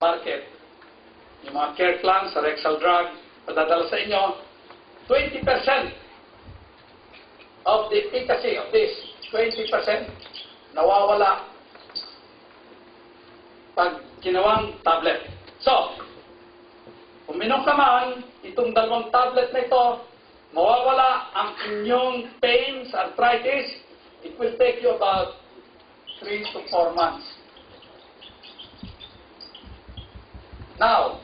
market. Yung mga care plans sa Rexall Drug, padadala sa inyo, 20% of the efficacy of this, 20% nawawala pag ginawang tablet. So, kung minom ka man, itong 2 tablet na ito, mawawala ang inyong pain sa arthritis. It will take you about 3 to 4 months. Now,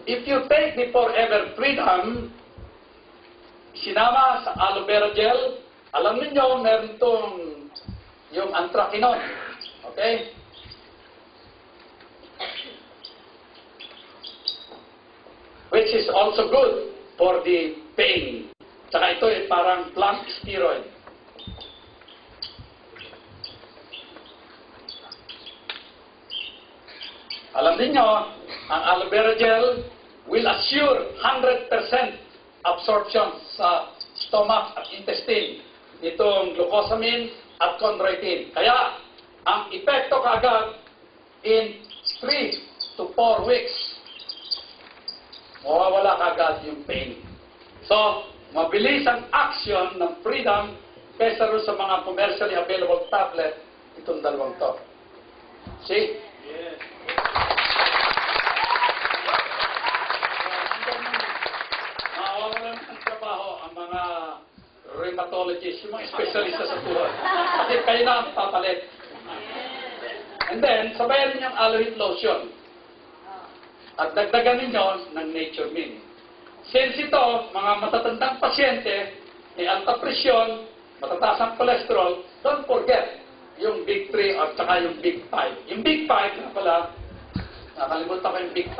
if you take the Forever Freedom, sinama sa aloe vera gel, alam niyo meron itong yung anthraquinone. Okay? Which is also good for the pain. Tsaka ito ay parang plant steroid. Alam niyo, ang aloe vera gel will assure 100% absorption sa stomach at intestine nitong glucosamine at chondroitin. Kaya, ang epekto kaagad in 3 to 4 weeks, mawawala kaagad yung pain. So, mabilis ang action ng Freedom kaysa rin sa mga commercially available tablet, itong 2 to. See? Yes. Mawawalan ng trabaho ang mga rheumatologists, yung mga espesyalista sa tuhod. Kasi kayo na ang papalit. And then, sabayan niyo ang aloe lotion. At dagdagan ninyo ng Nature Min. Since ito, mga matatandang pasyente, may alta presyon, matataas ang cholesterol, don't forget yung Big 3 at saka yung Big 5. Yung Big 5 na pala, nakalimutan ko yung Big 5.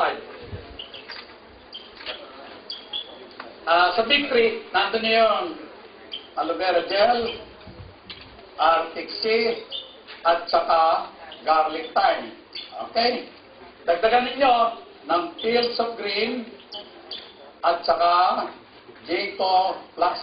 Sa Big 3, nandun niyo yung aloe vera gel, Arctic Sea, at saka garlic thyme. Okay? Dagdagan ninyo ng Fields of Green at saka Jayco Plus.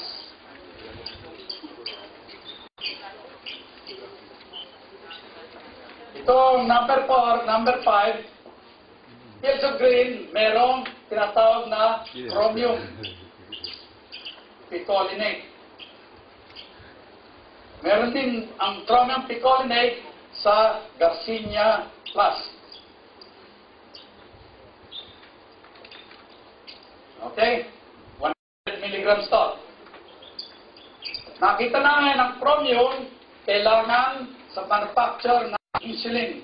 Itong number 4, number 5, Fields of Green, merong tinatawag na chromium picolinate. Meron din ang chromium picolinate sa Garcinia Plus. Okay? 100 milligrams to. Nakita namin ang chromium kailangan sa manufacture ng insulin.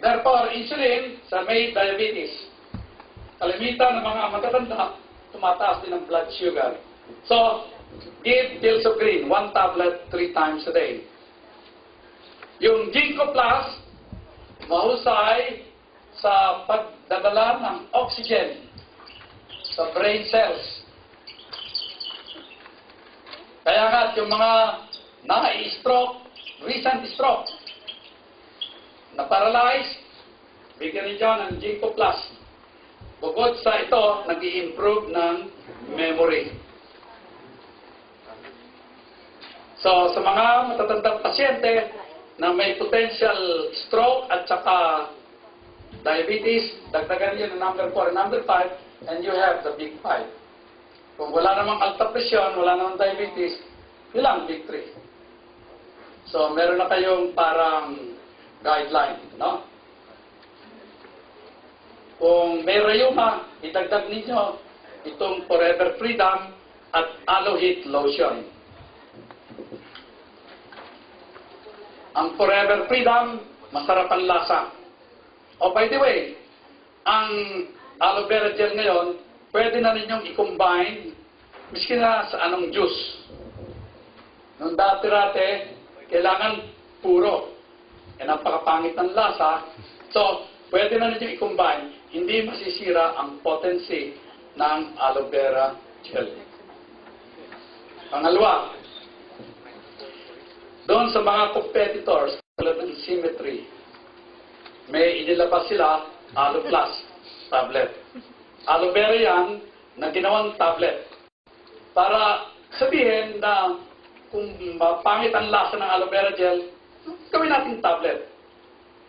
Therefore, insulin sa may diabetes. Kalimitan ng mga matatanda, tumataas din ang blood sugar. So, give Fields of Green, 1 tablet 3 times a day. Yung Ginkgo Plus, mahusay sa pagdadala ng oxygen sa brain cells. Kaya nga, yung mga na-stroke, recent stroke, na-paralyzed, bigyan niyo ng Ginkgo Plus. Bukod sa ito, nag-i-improve ng memory. So, sa mga matatandang pasyente na may potential stroke at saka diabetes, dagdagan niyo ng number 4 and number 5, and you have the Big 5. Kung wala namang alta presyon, wala namang diabetes, ilang Big 3. So, meron na kayong parang guideline, no? Kung may rayuma, idagdag ninyo itong Forever Freedom at Aloe Heat Lotion. Ang Forever Freedom, masarap ang lasa. Oh, by the way, ang aloe vera gel ngayon, pwede na ninyong i-combine miski na sa anong juice. Nung dati-rate, kailangan puro. E napakapangit ng lasa. So, pwede na ninyong i-combine. Hindi masisira ang potency ng aloe vera gel. Pangalawa, doon sa mga competitors, tulad ng Symmetry, may inilabas sila Aloe Plus tablet. Aloe vera yan na ginawang tablet. Para sabihin na kung pangit ang lasa ng aloe vera gel, gawin natin tablet.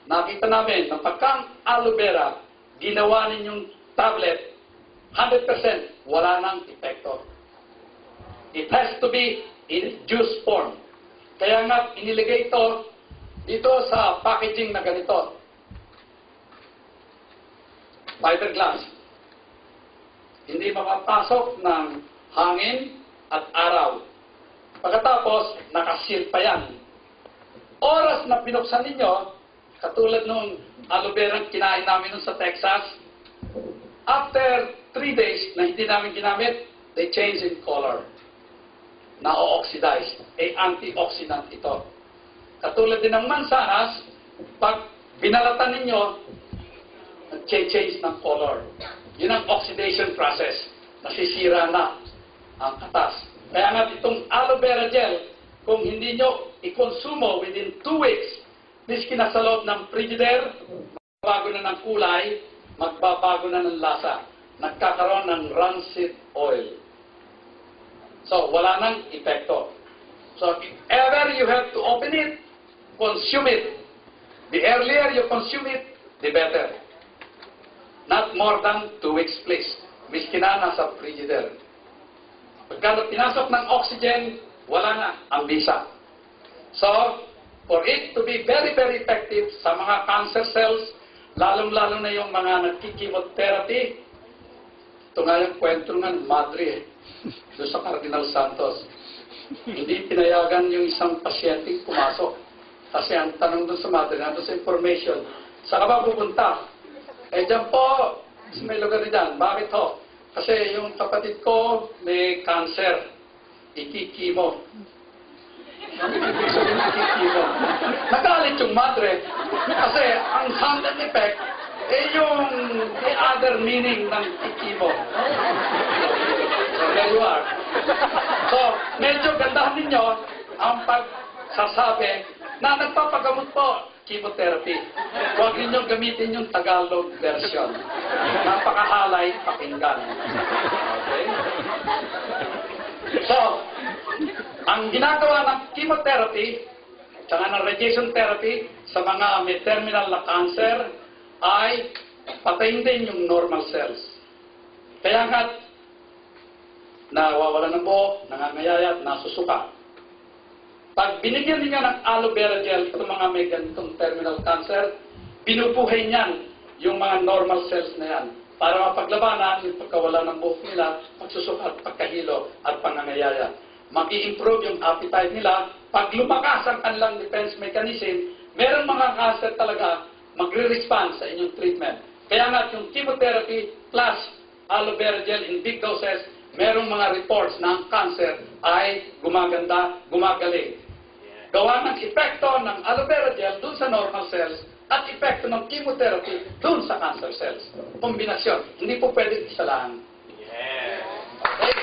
nakita namin na pagka aloe vera, ginawa ninyong tablet, 100% wala nang epekto. It has to be in juice form. Kaya nga, inilagay ito dito sa packaging na ganito. Fiberglass. Hindi makapasok ng hangin at araw. Pagkatapos, nakasil pa yan. Oras na pinuksan ninyo, katulad nung aloe vera kinain namin nun sa Texas, after 3 days na hindi namin ginamit, they change in color. Na-oxidize. Antioxidant ito. Katulad din ng mansanas, pag binalatan ninyo, nag-change ng color. Yun ang oxidation process. Nasisira na ang katas. Kaya nga itong aloe vera gel, kung hindi nyo i-consumo within 2 weeks, miski na sa loob ng frigidaire, magbabago na ng kulay, magbabago na ng lasa. Nagkakaroon ng rancid oil. So, wala nang epekto. So, if ever you have to open it, consume it. The earlier you consume it, the better. Not more than 2 weeks, please. Miski na nasa frigidaire. Pagka pinasok ng oxygen, wala na ang bisa. So, for it to be very, very effective sa mga cancer cells, lalong-lalo na yung mga nagkikimotherapy, ito nga yung kwento nga ng Madre, doon sa Cardinal Santos. Hindi pinayagan yung isang pasyente pumasok. Kasi ang tanong doon sa Madre, nandun sa information, saan ka ba pupunta? Eh, dyan po, may lugar dyan. Bakit ho? Kasi yung kapatid ko may cancer. Ikikimo. Ikikimo. Nagalit yung Madre. Kasi ang sound and effect, yung the other meaning ng ikikimo. So, there you are. So, medyo gandahan ninyo ang pagsasabi na nagpapagamot po, chemotherapy. Huwag ninyong gamitin yung Tagalog version. Napakahalay pakinggan. Okay? So, ang ginagawa ng chemotherapy tsaka ng radiation therapy sa mga may terminal na cancer ay patayin din yung normal cells. Kaya nga, nawawala ng buhok, nangangayayat, nasusuka. Pag binigyan niya ng aloe vera gel itong mga may ganitong terminal cancer, binubuhay niyan yung mga normal cells na yan para mapaglabanan yung pagkawala ng buhok nila, pagsusukat, pagkahilo, at pangangayaya. Mag-i-improve yung appetite nila. Pag lumakas ang kanilang defense mechanism, meron mga cancer talaga magre-respond sa inyong treatment. Kaya nga yung chemotherapy plus aloe vera gel in big doses, merong mga reports na ang cancer ay gumaganda, gumagaling. Gawa ng epekto ng aloe vera gel dun sa normal cells at epekto ng chemotherapy dun sa cancer cells. Kombinasyon. Hindi po pwede isa lang. Okay?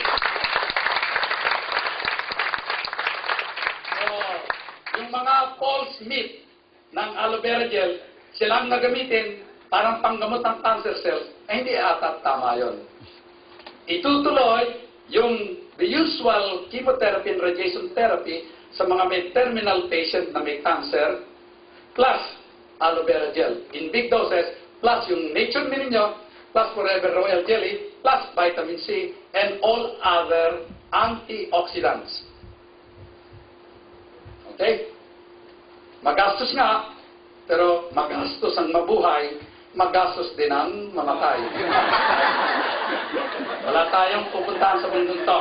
So, yung mga false myth ng aloe vera gel, silang nagamitin parang panggamot ng cancer cells, ay hindi ata tama yun. Itutuloy yung the usual chemotherapy and radiation therapy sa mga may terminal patient na may cancer, plus aloe vera gel in big doses, plus yung nature ninyo, plus Forever Royal Jelly, plus vitamin C, and all other antioxidants. Okay? Magastos nga, pero magastos ang mabuhay, magastos din ang mamatay. Wala tayong pupuntahan sa mundong to.